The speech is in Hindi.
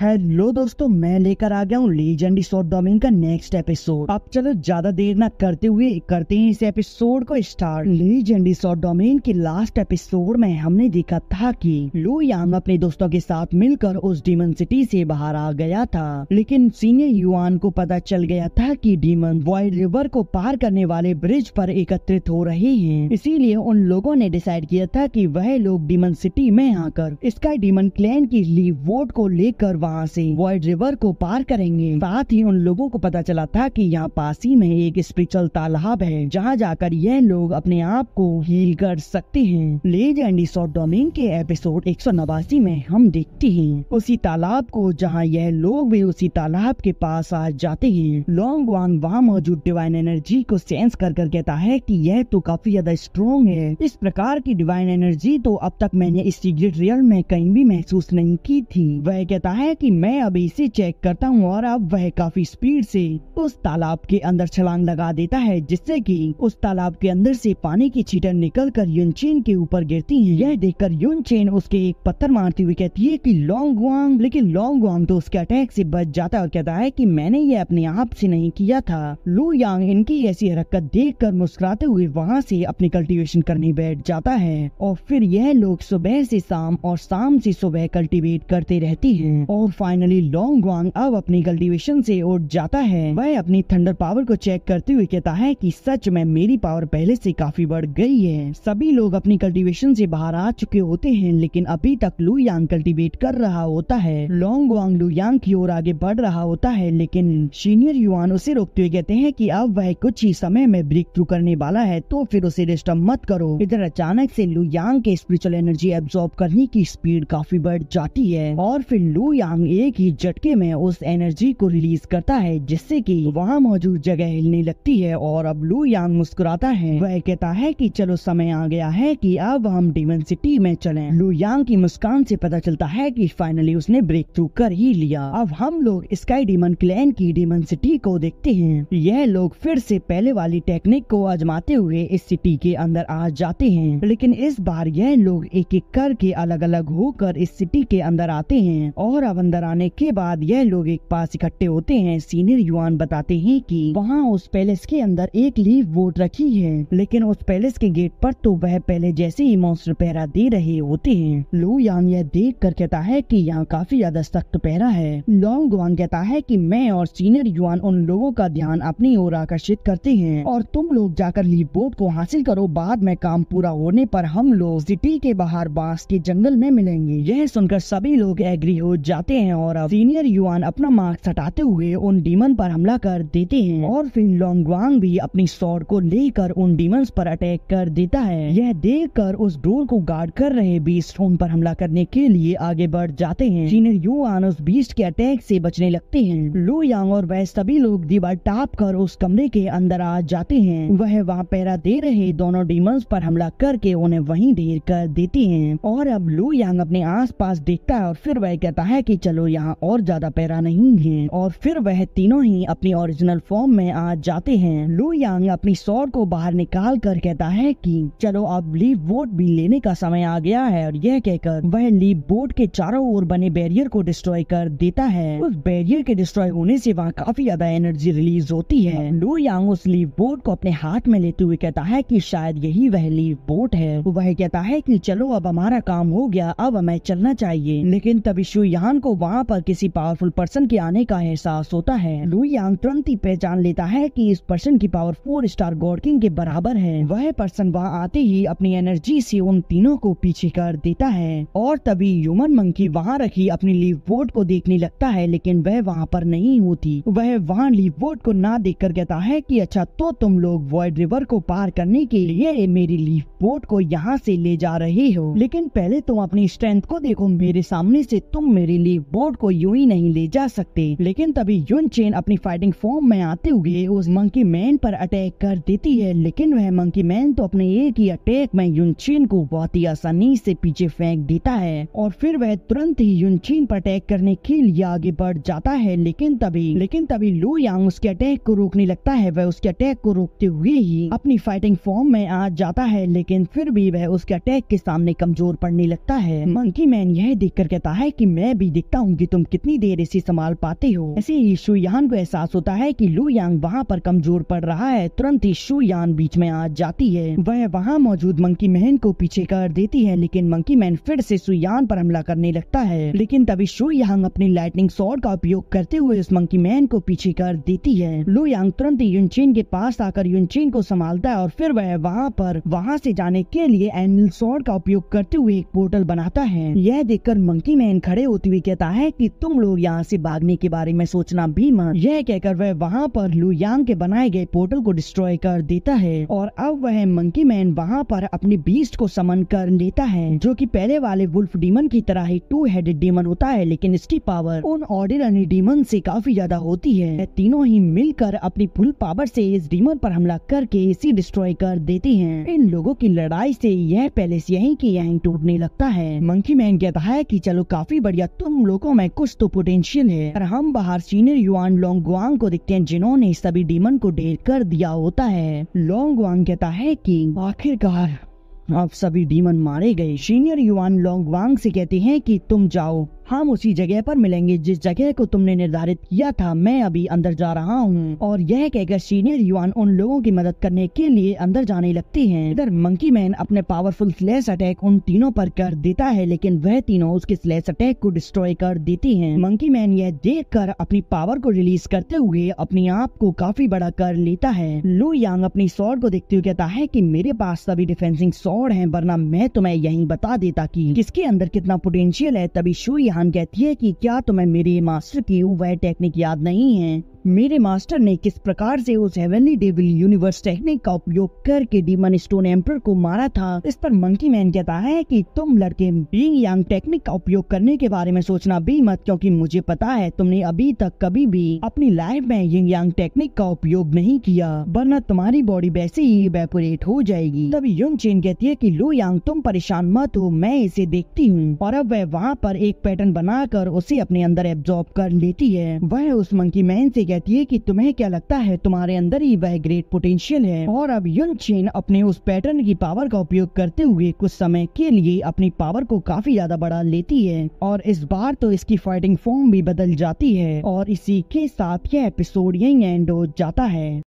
हेलो दोस्तों, मैं लेकर आ गया हूँ लीजेंडरी स्वॉर्ड डोमेन का नेक्स्ट एपिसोड। अब चलो ज्यादा देर ना करते हुए करते हैं इस एपिसोड को स्टार्ट। लीजेंडरी स्वॉर्ड डोमेन के लास्ट एपिसोड में हमने देखा था कि लू यांग अपने दोस्तों के साथ मिलकर उस डीमन सिटी से बाहर आ गया था, लेकिन सीनियर युआन को पता चल गया था कि डीमन वॉइड रिवर को पार करने वाले ब्रिज पर एकत्रित हो रहे हैं। इसीलिए उन लोगों ने डिसाइड किया था कि वह लोग डीमन सिटी में आकर स्काई डीमन क्लैन की लीव वोट को लेकर वहाँ से वॉइड रिवर को पार करेंगे। साथ ही उन लोगों को पता चला था कि यहाँ पास ही में एक स्पिरिचुअल तालाब है, जहाँ जाकर यह लोग अपने आप को हील कर सकते हैं। लीजेंडरी स्वॉर्ड डोमेन के एपिसोड 189 में हम देखते हैं उसी तालाब को, जहाँ यह लोग भी उसी तालाब के पास आ जाते हैं। लॉन्ग वांग वहाँ मौजूद डिवाइन एनर्जी को सेंस कर कहता है कि यह तो काफी ज्यादा स्ट्रॉन्ग है। इस प्रकार की डिवाइन एनर्जी तो अब तक मैंने इस सीक्रेट रियल में कहीं भी महसूस नहीं की थी। वह कहता है कि मैं अभी इसे चेक करता हूँ, और अब वह काफी स्पीड से उस तालाब के अंदर छलांग लगा देता है, जिससे कि उस तालाब के अंदर से पानी की छींटे निकलकर युनचेन के ऊपर गिरती हैं। यह देखकर युनचेन उसके एक पत्थर मारती हुई कहती है कि लॉन्ग वांग, लेकिन लॉन्ग वांग तो उसके अटैक से बच जाता है और कहता है कि मैंने ये अपने आप से नहीं किया था। लू यांग इनकी ऐसी हरकत देखकर मुस्कुराते हुए वहाँ से अपनी कल्टीवेशन करने बैठ जाता है, और फिर यह लोग सुबह से शाम और शाम से सुबह कल्टीवेट करते रहती हैं। और फाइनली लॉन्ग वांग अब अपनी कल्टीवेशन से उठ जाता है। वह अपनी थंडर पावर को चेक करते हुए कहता है कि सच में मेरी पावर पहले से काफी बढ़ गई है। सभी लोग अपनी कल्टीवेशन से बाहर आ चुके होते हैं, लेकिन अभी तक लू यांग कल्टीवेट कर रहा होता है। लॉन्ग वांग लू यांग की ओर आगे बढ़ रहा होता है, लेकिन सीनियर युआन उसे रोकते हुए कहते हैं कि अब वह कुछ ही समय में ब्रेक थ्रू करने वाला है, तो फिर उसे डिस्टर्ब मत करो। इधर अचानक से लू यांग के स्पिरिचुअल एनर्जी एब्जॉर्ब करने की स्पीड काफी बढ़ जाती है, और फिर लू यांग एक ही झटके में उस एनर्जी को रिलीज करता है, जिससे कि वहाँ मौजूद जगह हिलने लगती है। और अब लू यांग मुस्कुराता है। वह कहता है कि चलो समय आ गया है कि अब हम डीमन सिटी में चलें। लू यांग की मुस्कान से पता चलता है कि फाइनली उसने ब्रेक थ्रू कर ही लिया। अब हम लोग स्काई डीमन क्लैन की डीमन सिटी को देखते हैं। यह लोग फिर से पहले वाली टेक्निक को आजमाते हुए इस सिटी के अंदर आ जाते हैं, लेकिन इस बार यह लोग एक एक करके अलग अलग होकर इस सिटी के अंदर आते हैं। और अब अंदर आने के बाद यह लोग एक पास इकट्ठे होते हैं। सीनियर युआन बताते हैं कि वहाँ उस पैलेस के अंदर एक लीव वोट रखी है, लेकिन उस पैलेस के गेट पर तो वह पहले जैसे ही मॉन्स्टर पहरा दे रहे होते हैं। लू यांग यह देख कर कहता है कि यहाँ काफी ज्यादा सख्त पहरा है। लॉन्ग वांग कहता है कि मैं और सीनियर युआन उन लोगों का ध्यान अपनी ओर आकर्षित करते हैं, और तुम लोग जाकर लीव बोट को हासिल करो। बाद में काम पूरा होने पर हम लोग सिटी के बाहर बांस के जंगल में मिलेंगे। यह सुनकर सभी लोग एग्री हो जाते हैं, और अब सीनियर युआन अपना मार्क्स हटाते हुए उन डीमन पर हमला कर देते हैं। और फिर लॉन्ग वांग भी अपनी स्वॉर्ड को लेकर उन डीमंस पर अटैक कर देता है। यह देखकर उस डोर को गार्ड कर रहे बीस्ट उन पर हमला करने के लिए आगे बढ़ जाते हैं। सीनियर युआन उस बीस्ट के अटैक से बचने लगते हैं। लू यांग और वह सभी लोग दीवार टाप कर उस कमरे के अंदर आ जाते हैं। वह वहाँ पहरा दे रहे दोनों डीमंस पर हमला करके उन्हें वहीं ढेर कर देती हैं। और अब लू यांग अपने आस पास देखता है, और फिर वह कहता है कि चलो यहाँ और ज्यादा पहरा नहीं है। और फिर वह तीनों ही अपनी ओरिजिनल फॉर्म में आ जाते हैं। लू यांग अपनी स्वॉर्ड को बाहर निकाल कर कहता है कि चलो अब लीव बोट भी लेने का समय आ गया है, और यह कहकर वह लीव बोट के चारों ओर बने बैरियर को डिस्ट्रॉय कर देता है। उस बैरियर के डिस्ट्रॉय होने से वहाँ काफी ज्यादा एनर्जी रिलीज होती है। लू यांग उस लीव बोट को अपने हाथ में लेते हुए कहता है कि शायद यही वह लीव बोट है। वह कहता है कि चलो अब हमारा काम हो गया, अब हमें चलना चाहिए। लेकिन तभी शू यान को वहाँ पर किसी पावरफुल पर्सन के आने का एहसास होता है। लू यांग तुरंत ही पहचान लेता है कि इस पर्सन की पावर 4 स्टार गॉड किंग के बराबर है। वह पर्सन वहाँ आते ही अपनी एनर्जी से उन तीनों को पीछे कर देता है, और तभी ह्यूमन मंकी वहाँ रखी अपनी लीव बोट को देखने लगता है, लेकिन वह वहाँ पर नहीं होती। वह वहाँ लीव बोट को ना देखकर कहता है कि अच्छा, तो तुम लोग वॉइड रिवर को पार करने के लिए मेरी लीव बोट को यहाँ से ले जा रहे हो, लेकिन पहले तुम अपनी स्ट्रेंथ को देखो। मेरे सामने से तुम मेरी लीव बोट को यूं ही नहीं ले जा सकते। लेकिन तभी युनचेन अपनी फाइटिंग फॉर्म में आते हुए उस मंकी मैन पर अटैक कर देती है, लेकिन वह मंकी मैन तो अपने एक ही अटैक में युनचेन को बहुत ही आसानी से पीछे फेंक देता है, और फिर वह तुरंत ही युनचेन पर अटैक करने के लिए आगे बढ़ जाता है। लेकिन तभी लू यांग उसके अटैक को रोकने लगता है। वह उसके अटैक को रोकते हुए ही अपनी फाइटिंग फॉर्म में आ जाता है, लेकिन फिर भी वह उसके अटैक के सामने कमजोर पड़ने लगता है। मंकी मैन यह देखकर कहता है कि मैं भी देखता हूँ कि तुम कितनी देर इसे संभाल पाते हो। ऐसे ही शुयान को एहसास होता है कि लू यांग वहाँ पर कमजोर पड़ रहा है। तुरंत ही शुयान बीच में आ जाती है। वह वहाँ मौजूद मंकी मैन को पीछे कर देती है, लेकिन मंकी मैन फिर से शुयान पर हमला करने लगता है। लेकिन तभी शुयान अपनी लाइटनिंग स्वॉर्ड का उपयोग करते हुए उस मंकी मैन को पीछे कर देती है। लू यांग तुरंत ही युनचेन के पास आकर युनचेन को संभालता है और फिर वह वहाँ से जाने के लिए एंगल स्वॉर्ड का उपयोग करते हुए एक पोर्टल बनाता है। यह देखकर मंकी मैन खड़े होते हुए कहता है कि तुम लोग यहाँ से भागने के बारे में सोचना भी मत। यह कहकर वह वहाँ पर लू यांग के बनाए गए पोर्टल को डिस्ट्रॉय कर देता है और अब वह मंकी मैन वहाँ पर अपने बीस्ट को समन कर लेता है, जो कि पहले वाले वुल्फ डीमन की तरह ही 2 हेडेड डीमन होता है, लेकिन इसकी पावर उन ऑर्डिनरी डीमन से काफी ज्यादा होती है। तीनों ही मिलकर अपनी फुल पावर से इस डीमन पर हमला करके इसी डिस्ट्रॉय कर देती हैं। इन लोगों की लड़ाई से यह पैलेस यहीं की यहीं टूटने लगता है। मंकी मैन कहता है कि चलो काफी बढ़िया, तुम लोगों में कुछ तो पोटेंशियल है। और हम बाहर सीनियर युआन लोंगवांग को देखते हैं, जिन्होंने सभी डीमन को ढेर कर दिया होता है। लोंगवांग कहता है कि आखिरकार अब सभी डीमन मारे गए। सीनियर युआन लोंगवांग से कहते हैं कि तुम जाओ, हम उसी जगह पर मिलेंगे जिस जगह को तुमने निर्धारित किया था। मैं अभी अंदर जा रहा हूँ। और यह कहकर सीनियर युआन उन लोगों की मदद करने के लिए अंदर जाने लगते हैं। इधर मंकी मैन अपने पावरफुल स्लैश अटैक उन तीनों पर कर देता है, लेकिन वह तीनों उसके स्लैश अटैक को डिस्ट्रॉय कर देती हैं। मंकी मैन यह देखकर अपनी पावर को रिलीज करते हुए अपने आप को काफी बड़ा कर लेता है। लू यांग अपनी स्वॉर्ड को देखते हुए कहता है कि मेरे पास सभी डिफेंसिंग स्वॉर्ड हैं, वरना मैं तुम्हें यहीं बता देता कि किसके अंदर कितना पोटेंशियल है। तभी शुयान कहती है कि क्या तुम्हें मेरे मास्टर की वह टेक्निक याद नहीं है? मेरे मास्टर ने किस प्रकार से उस हेवनली डेविल यूनिवर्स टेक्निक का उपयोग करके डीमन स्टोन एम्पर को मारा था। इस पर मंकी मैन कहता है कि तुम लड़के यिंग यांग टेक्निक का उपयोग करने के बारे में सोचना भी मत, क्योंकि मुझे पता है तुमने अभी तक कभी भी अपनी लाइफ में यिंग यांग टेक्निक का उपयोग नहीं किया, वरना तुम्हारी बॉडी वैसे ही इवेपोरेट हो जाएगी। तभी युनचेन कहती है कि लू यांग तुम परेशान मत हो, मैं इसे देखती हूँ। और अब वह वहाँ पर एक पैटर्न बनाकर उसे अपने अंदर एब्जॉर्ब कर लेती है। वह उस मंकी मैन से कहती है कि तुम्हें क्या लगता है तुम्हारे अंदर ही वह ग्रेट पोटेंशियल है। और अब युनचेन अपने उस पैटर्न की पावर का उपयोग करते हुए कुछ समय के लिए अपनी पावर को काफी ज्यादा बढ़ा लेती है और इस बार तो इसकी फाइटिंग फॉर्म भी बदल जाती है। और इसी के साथ यह एपिसोड यहीं एंड हो जाता है।